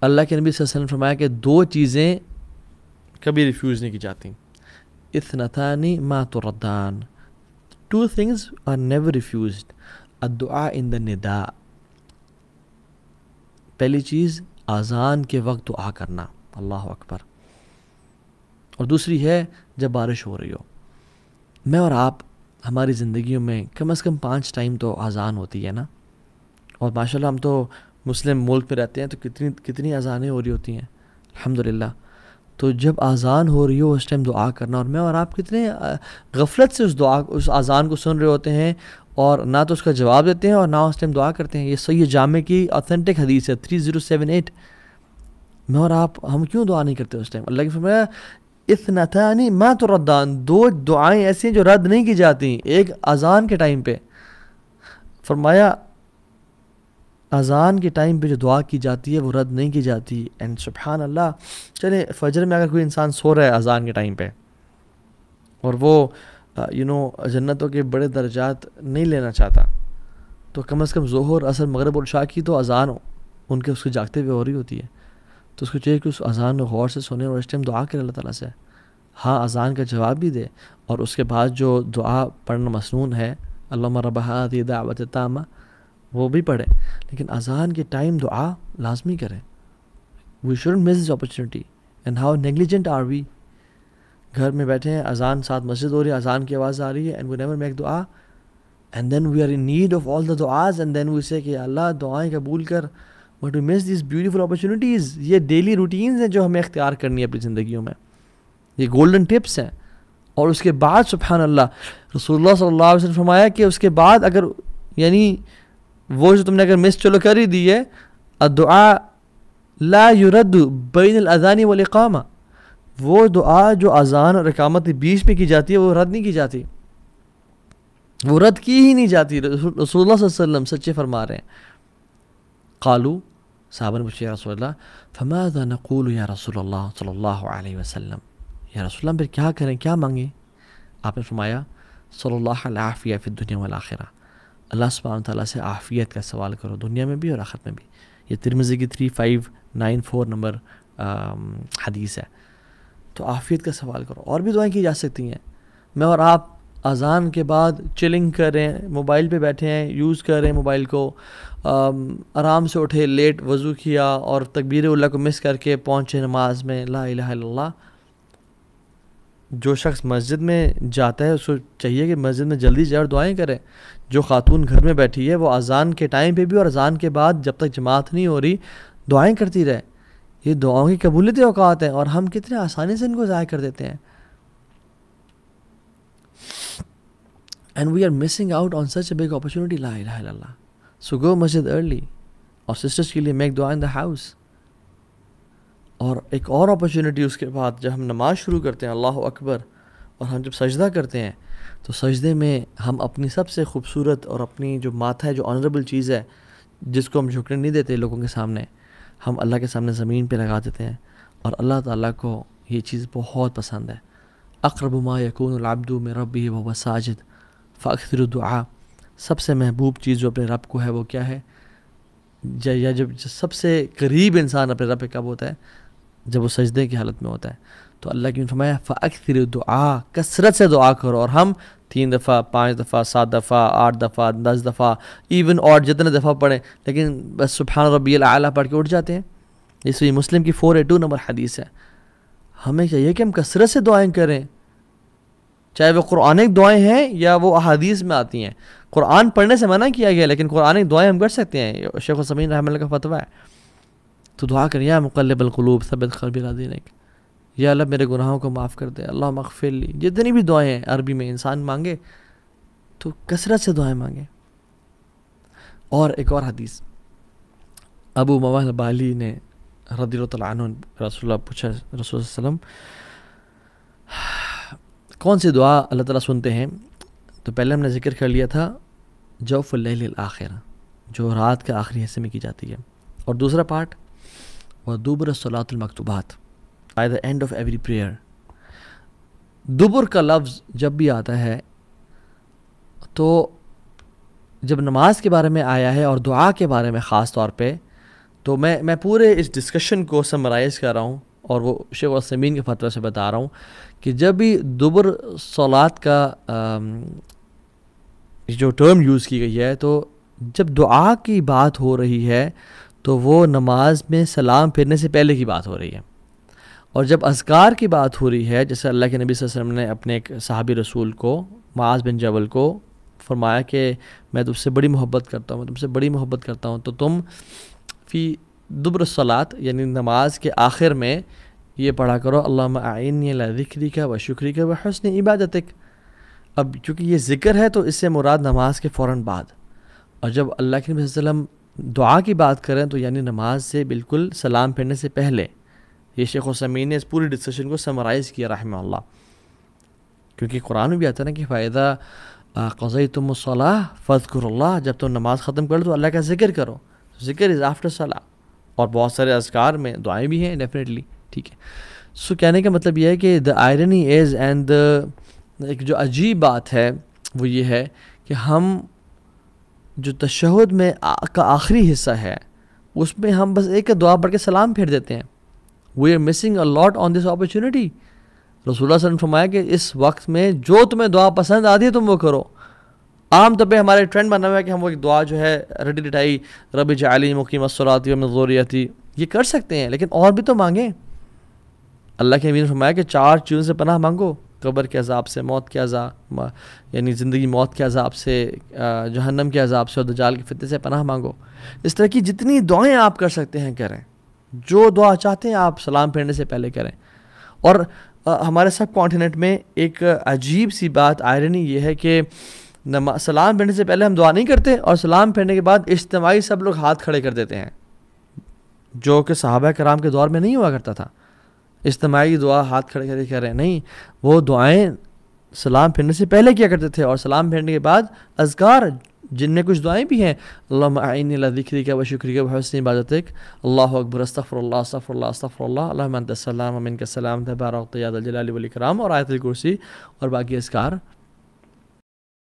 اللہ کے نبی صلی اللہ علیہ وسلم نے فرمایا کہ دو چیزیں کبھی ریفیوز نہیں کی جاتی. اثنتان ما تردان. Two things are never refused. الدعاء in the ندا. پہلی چیز اذان کے وقت دعا کرنا، اللہ اکبر. اور دوسری ہے جب بارش ہو رہی ہو. میں اور آپ ہماری زندگیوں میں کم از کم 5 ٹائم تو اذان ہوتی ہے نا. اور ماشاءاللہ ہم تو مسلم ملک میں رہتے ہیں تو کتنی اذانیں ہو رہی ہوتی ہیں الحمدللہ. تو جب اذان ہو رہی ہو اس ٹائم دعا کرنا. اور میں اور آپ کتنے غفلت سے اس اذان کو سن رہے ہوتے ہیں اور نہ تو اس کا جواب دیتے ہیں اور نہ اس ٹائم دعا کرتے ہیں. یہ صحیح جامع کی اوتھینٹک حدیث ہے 3078. میں اور آپ ہم کیوں دعا نہیں کرتے اس ٹائم؟ اللہ کی فرمایا اثنتان ما تردان. 2 دعائیں ایسی ہیں جو رد نہیں کی جاتی. ایک اذان کے ٹائم پہ فرمایا اذان کے ٹائم پہ جو دعا کی جاتی ہے وہ رد نہیں کی جاتی. اینڈ سبحان اللہ. چلے فجر میں اگر کوئی انسان سو رہا ہے اذان کے ٹائم پہ اور وہ جنتوں کے بڑے درجات نہیں لینا چاہتا تو کم از کم ظہر عصر مغرب اور عشاء کی تو اذان ان کے اس کے جاگتے ہوئے ہو رہی ہوتی ہے. تو اس کو چاہیے کہ اس اذان کو غور سے سنے اور اس ٹائم دعا کرے اللہ تعالیٰ سے. ہاں اذان کا جواب بھی دے اور اس کے بعد جو دعا پڑھنا مسنون ہے اللہم رب ہذہ دعوۃ التامہ وہ بھی پڑھے. لیکن اذان کے ٹائم دعا لازمی کریں. We student miss this opportunity. And how negligent are we. گھر میں بیٹھے ہیں اذان ساتھ مسجد ہو رہی ہے اذان کی آواز آ رہی ہے اینڈ وی نیور میک دعا and then we are in need of all the دعاز اینڈ دین وی سے کہ اللہ دعائیں قبول کر. But we miss these beautiful opportunities. یہ ڈیلی روٹینز ہیں جو ہمیں اختیار کرنی ہے اپنی زندگیوں میں. یہ گولڈن ٹپس ہیں. اور اس کے بعد سبحان اللہ رسول اللہ صلی اللہ علیہ وسلم فرمایا کہ اس کے بعد اگر یعنی وہ جو تم نے اگر مس چلو کر ہی دی ہے الدعاء لا يرد بین الاذان والاقامہ. وہ دعا جو اذان اور اقامت کے بیچ میں کی جاتی ہے وہ رد نہیں کی جاتی. وہ رد کی ہی نہیں جاتی. رسول اللہ صلی اللہ علیہ وسلم سچے فرما رہے ہیں. قالو صحابہ نے پوچھا یا رسول اللہ فماذا نقول یا رسول اللہ صلی اللہ علیہ وسلم. یا رسول اللہ پھر کیا کریں کیا مانگیں؟ آپ نے فرمایا صلی اللہ العافیہ فی الدنیا والآخرہ. اللہ سبحانہ تعالیٰ سے عافیت کا سوال کرو دنیا میں بھی اور آخرت میں بھی. یہ ترمذی کی 3594 نمبر حدیث ہے. تو عافیت کا سوال کرو. اور بھی دعائیں کی جا سکتی ہیں. میں اور آپ اذان کے بعد چلنگ کر رہے ہیں موبائل پہ بیٹھے ہیں یوز کر رہے ہیں موبائل کو آرام سے اٹھے لیٹ وضو کیا اور تکبیر اللہ کو مس کر کے پہنچے نماز میں لا الہ الا اللہ. جو شخص مسجد میں جاتا ہے اس کو چاہیے کہ مسجد میں جلدی جائے اور دعائیں کرے. جو خاتون گھر میں بیٹھی ہے وہ اذان کے ٹائم پہ بھی اور اذان کے بعد جب تک جماعت نہیں ہو رہی دعائیں کرتی رہے. یہ دعاؤں کی قبولیت اوقات ہیں اور ہم کتنے آسانی سے ان کو ضائع کر دیتے ہیں. And we are missing out on such a big opportunity. La ilaha illallah. So go masjid early. اور sisters کے لیے make dua in the house. اور ایک اور اپرچونٹی اس کے بعد جب ہم نماز شروع کرتے ہیں اللہ اکبر اور ہم جب سجدہ کرتے ہیں تو سجدے میں ہم اپنی سب سے خوبصورت اور اپنی جو ماتھا ہے جو آنریبل چیز ہے جس کو ہم جھکنے نہیں دیتے لوگوں کے سامنے ہم اللہ کے سامنے زمین پہ لگا دیتے ہیں. اور اللہ تعالیٰ کو یہ چیز بہت پسند ہے. اقرب ما یکون العبد من ربہ وهو ساجد فاکثر الدعاء. سب سے محبوب چیز جو اپنے رب کو ہے وہ کیا ہے؟ یا جب سب سے قریب انسان اپنے رب پہ کب ہوتا ہے؟ جب وہ سجدے کی حالت میں ہوتا ہے. تو اللہ کی فرمایا فاکثر الدعاء. کثرت سے دعا کرو. اور ہم 3 دفعہ 5 دفعہ 7 دفعہ 8 دفعہ 10 دفعہ ایون اور جتنے دفعہ پڑھیں لیکن بس سبحان ربی الاعلیٰ پڑھ کے اٹھ جاتے ہیں. اس لیے مسلم کی 482 نمبر حدیث ہے. ہمیں چاہیے کہ ہم کثرت سے دعائیں کریں چاہے وہ قرآنک دعائیں ہیں یا وہ احادیث میں آتی ہیں. قرآن پڑھنے سے منع کیا گیا لیکن قرآنک دعائیں ہم کر سکتے ہیں. شیخ السمین رحمہ اللہ کا فتویٰ ہے. تو دعا کریں یا مقلب القلوب ثبت قلبی علی دینک. یا اللہ میرے گناہوں کو معاف کر دے اللہم اغفر لی. جتنی بھی دعائیں ہیں عربی میں انسان مانگے تو کثرت سے دعائیں مانگے. اور ایک اور حدیث ابو موال بالی نے رضی اللہ تعالیٰ عنہ رسول اللہ پوچھا رسول اللہ صلی اللہ علیہ وسلم کون سی دعا اللہ تعالیٰ سنتے ہیں؟ تو پہلے ہم نے ذکر کر لیا تھا جوف اللیل الاخر جو رات کے آخری حصے میں کی جاتی ہے. اور دوسرا پارٹ وہ دبر الصلاۃ المکتوبات by the end of every prayer. دبر کا لفظ جب بھی آتا ہے تو جب نماز کے بارے میں آیا ہے اور دعا کے بارے میں خاص طور پہ تو میں پورے اس ڈسکشن کو سمرائز کر رہا ہوں، اور وہ شیخ عثیمین کے فتویٰ سے بتا رہا ہوں کہ جب بھی دبر صلات کا جو ٹرم یوز کی گئی ہے، تو جب دعا کی بات ہو رہی ہے تو وہ نماز میں سلام پھرنے سے پہلے کی بات ہو رہی ہے، اور جب اذکار کی بات ہو رہی ہے، جیسے اللہ کے نبی صلی اللہ علیہ وسلم نے اپنے ایک صحابی رسول کو، معاذ بن جبل کو فرمایا کہ میں تم سے بڑی محبت کرتا ہوں، میں تم سے بڑی محبت کرتا ہوں، تو تم فی دبر الصلاۃ یعنی نماز کے آخر میں یہ پڑھا کرو اللہم اعنی علی ذکرک و شکرک و حسن عبادتک۔ اب چونکہ یہ ذکر ہے تو اس سے مراد نماز کے فوراً بعد، اور جب اللہ کے نبی صلی اللہ علیہ وسلم دعا کی بات کریں تو یعنی نماز سے بالکل سلام پھرنے سے پہلے۔ یہ شیخ عثیمین نے اس پوری ڈسکشن کو سمرائز کیا رحمہ اللہ، کیونکہ قرآن میں بھی آتا ہے نا کہ فَإِذَا قَضَيْتُمُ الصَّلَاةَ فَاذْكُرُوا اللَّهَ، جب تم نماز ختم کر دو اللہ کا ذکر کرو، ذکر از آفٹر صلاح، اور بہت سارے اذکار میں دعائیں بھی ہیں ڈیفینیٹلی، ٹھیک ہے۔ سو کہنے کا مطلب یہ ہے کہ دا آئرنی از اینڈ ایک جو عجیب بات ہے وہ یہ ہے کہ ہم جو تشہد میں کا آخری حصہ ہے اس میں ہم بس ایک دعا پڑھ کے سلام پھیر دیتے ہیں۔ We are missing a lot on this opportunity. رسول اللہ صلی اللہ علیہ وسلم نے فرمایا کہ اس وقت میں جو تمہیں دعا پسند آتی ہے تم وہ کرو۔ عام طور پہ ہمارے ٹرینڈ بنا ہوا ہے کہ ہم وہ ایک دعا جو ہے رٹی رٹائی رب اجعلنی مقیم الصلاۃ ومن ذریتی یہ کر سکتے ہیں، لیکن اور بھی تو مانگیں۔ اللہ کے نبی نے فرمایا کہ 4 چیزوں سے پناہ مانگو، قبر کے عذاب سے، موت کے عذاب یعنی زندگی موت کے عذاب سے، جہنم کے عذاب سے، اور دجال کے فتنے سے پناہ مانگو۔ اس طرح کی جتنی دعائیں آپ کر سکتے ہیں کریں، جو دعا چاہتے ہیں آپ سلام پھیرنے سے پہلے کریں۔ اور ہمارے سب کانٹیننٹ میں ایک عجیب سی بات آئرنی یہ ہے کہ سلام پھیرنے سے پہلے ہم دعا نہیں کرتے، اور سلام پھیرنے کے بعد اجتماعی سب لوگ ہاتھ کھڑے کر دیتے ہیں، جو کہ صحابہ کرام کے دور میں نہیں ہوا کرتا تھا۔ اجتماعی دعا ہاتھ کھڑے کر کے کہہ رہے ہیں، نہیں، وہ دعائیں سلام پھیرنے سے پہلے کیا کرتے تھے، اور سلام پھیرنے کے بعد اذکار جن میں کچھ دعائیں بھی ہیں، اللہم اعنی علی ذکرک و شکرک و حسن عبادتک، اللہ اکبر، استغفر اللہ استغفر اللہ استغفر اللہ، اللہم انت السلام و منک السلام تبارکت یا ذا الجلال والاکرام، اور آیت الکرسی اور باقی اذکار